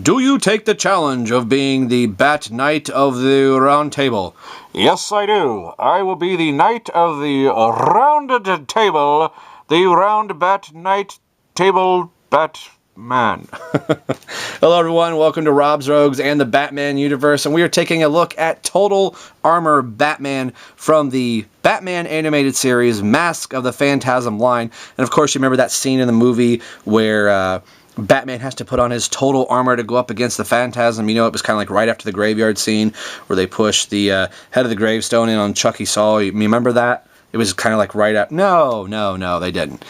Do you take the challenge of being the Bat Knight of the Round Table? Yes, I do. I will be the Knight of the Rounded Table, the Round Bat Knight Table Batman. Hello everyone, welcome to Rob's Rogues and the Batman universe, and we are taking a look at Total Armor Batman from the Batman animated series, Mask of the Phantasm line. And of course you remember that scene in the movie where Batman has to put on his total armor to go up against the Phantasm. You know, it was kind of like right after the graveyard scene where they pushed the head of the gravestone in on Chucky Saw. You remember that? It was kind of like right up. No, they didn't.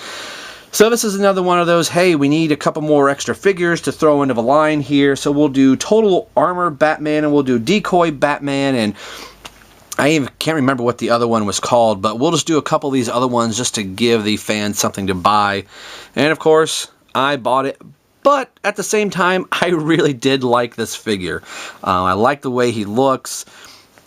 So this is another one of those, hey, we need a couple more extra figures to throw into the line here. So we'll do Total Armor Batman and we'll do Decoy Batman, and I even can't remember what the other one was called, but we'll just do a couple of these other ones just to give the fans something to buy. And of course, I bought it, but at the same time, I really did like this figure. I like the way he looks.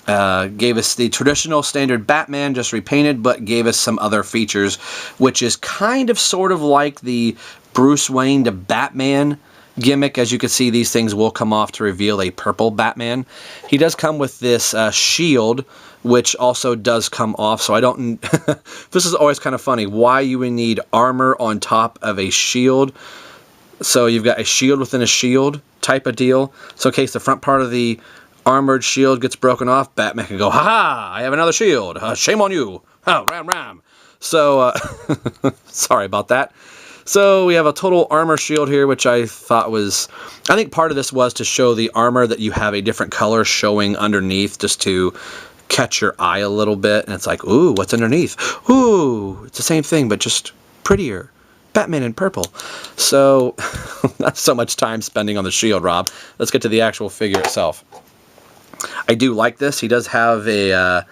Gave us the traditional standard Batman, just repainted, but gave us some other features, which is kind of sort of like the Bruce Wayne to Batman gimmick. As you can see, these things will come off to reveal a purple Batman. He does come with this shield, which also does come off, so I don't... This is always kind of funny, why you would need armor on top of a shield. So you've got a shield within a shield type of deal. So in case the front part of the armored shield gets broken off, Batman can go, ha-ha, I have another shield. Shame on you. Oh, ram. So, sorry about that. So we have a total armor shield here, which I thought was... I think part of this was to show the armor that you have a different color showing underneath, just to catch your eye a little bit. And it's like, ooh, what's underneath? Ooh, it's the same thing, but just prettier. Batman in purple. So, not so much time spending on the shield, Rob. Let's get to the actual figure itself. I do like this. He does have a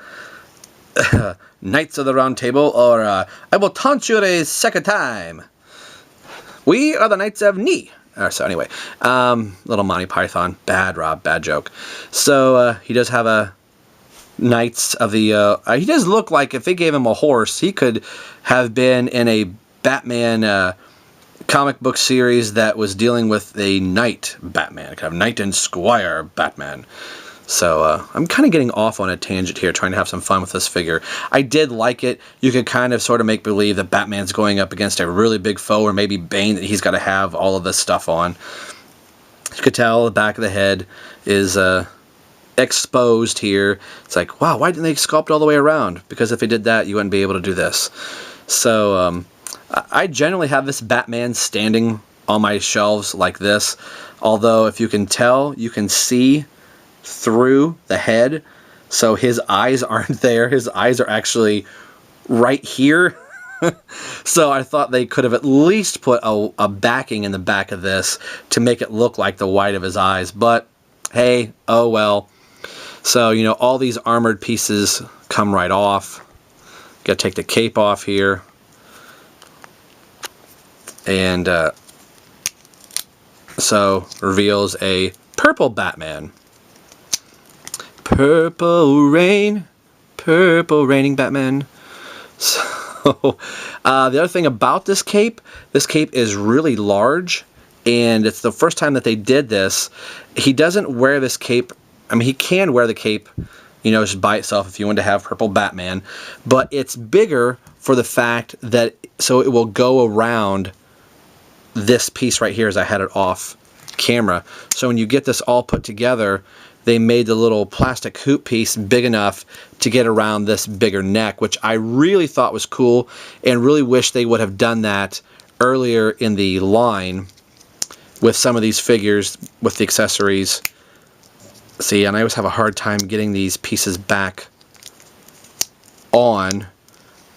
Knights of the Round Table, or I will taunt you a second time. We are the Knights of Ni. So anyway, little Monty Python. Bad, Rob. Bad joke. So he does have a Knights of the... he does look like if they gave him a horse, he could have been in a Batman comic book series that was dealing with a knight Batman, kind of knight and squire Batman. So I'm kind of getting off on a tangent here, trying to have some fun with this figure. I did like it. You could kind of sort of make believe that Batman's going up against a really big foe, or maybe Bane, that he's got to have all of this stuff on. You could tell the back of the head is exposed here. It's like, wow, why didn't they sculpt all the way around? Because if they did that, you wouldn't be able to do this. So I generally have this Batman standing on my shelves like this, although if you can tell, you can see through the head, so his eyes aren't there. His eyes are actually right here. So I thought they could have at least put a backing in the back of this to make it look like the white of his eyes, but hey, oh well. So, you know, all these armored pieces come right off. Gotta take the cape off here. And so reveals a purple Batman. Purple raining Batman. So the other thing about this cape is really large, and it's the first time that they did this. He doesn't wear this cape. I mean, he can wear the cape, you know, just by itself if you want to have purple Batman, but it's bigger for the fact that, so it will go around this piece right here as I had it off camera. So when you get this all put together, they made the little plastic hoop piece big enough to get around this bigger neck, which I really thought was cool, and really wish they would have done that earlier in the line with some of these figures, with the accessories. See, and I always have a hard time getting these pieces back on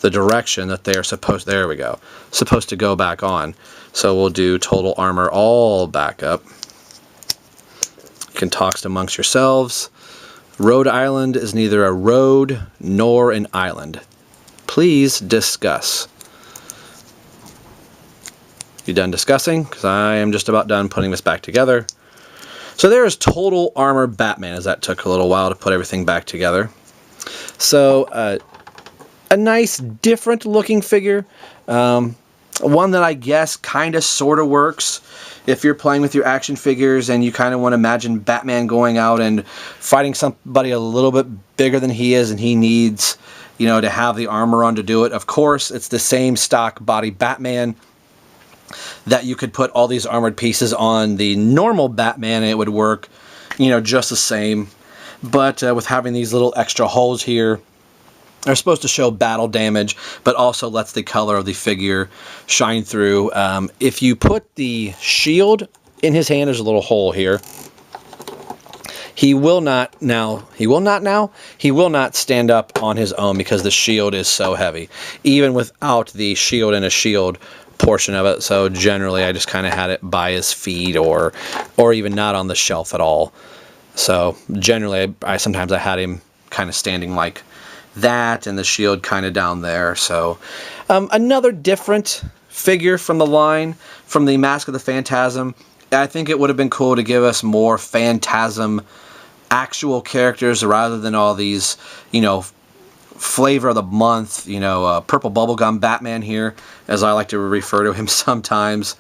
the direction that they're supposed, there we go, supposed to go back on. So we'll do total armor all back up. You can talk amongst yourselves. Rhode Island is neither a road nor an island. Please discuss. You done discussing? Because I am just about done putting this back together. So there is Total Armor Batman, as that took a little while to put everything back together. So a nice different looking figure. One that I guess kind of sort of works if you're playing with your action figures and you kind of want to imagine Batman going out and fighting somebody a little bit bigger than he is and he needs, you know, to have the armor on to do it. Of course, it's the same stock body Batman that you could put all these armored pieces on the normal Batman and it would work, you know, just the same. But with having these little extra holes here, they're supposed to show battle damage, but also lets the color of the figure shine through. If you put the shield in his hand, there's a little hole here. He will not stand up on his own because the shield is so heavy, even without the shield and a shield portion of it. So generally I just kind of had it by his feet or even not on the shelf at all. So generally sometimes I had him kind of standing like that and the shield kind of down there. So another different figure from the line, from the Mask of the Phantasm. I think it would have been cool to give us more Phantasm actual characters rather than all these, you know, flavor of the month, you know, purple bubblegum Batman here, as I like to refer to him sometimes.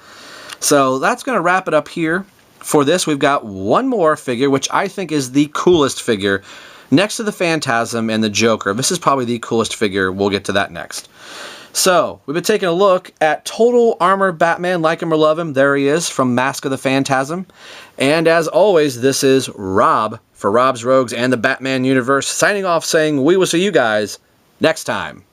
So that's going to wrap it up here. For this, we've got one more figure, which I think is the coolest figure. Next to the Phantasm and the Joker, this is probably the coolest figure. We'll get to that next. So, we've been taking a look at Total Armor Batman, like him or love him. There he is from Mask of the Phantasm. And as always, this is Rob for Rob's Rogues and the Batman Universe, signing off saying we will see you guys next time.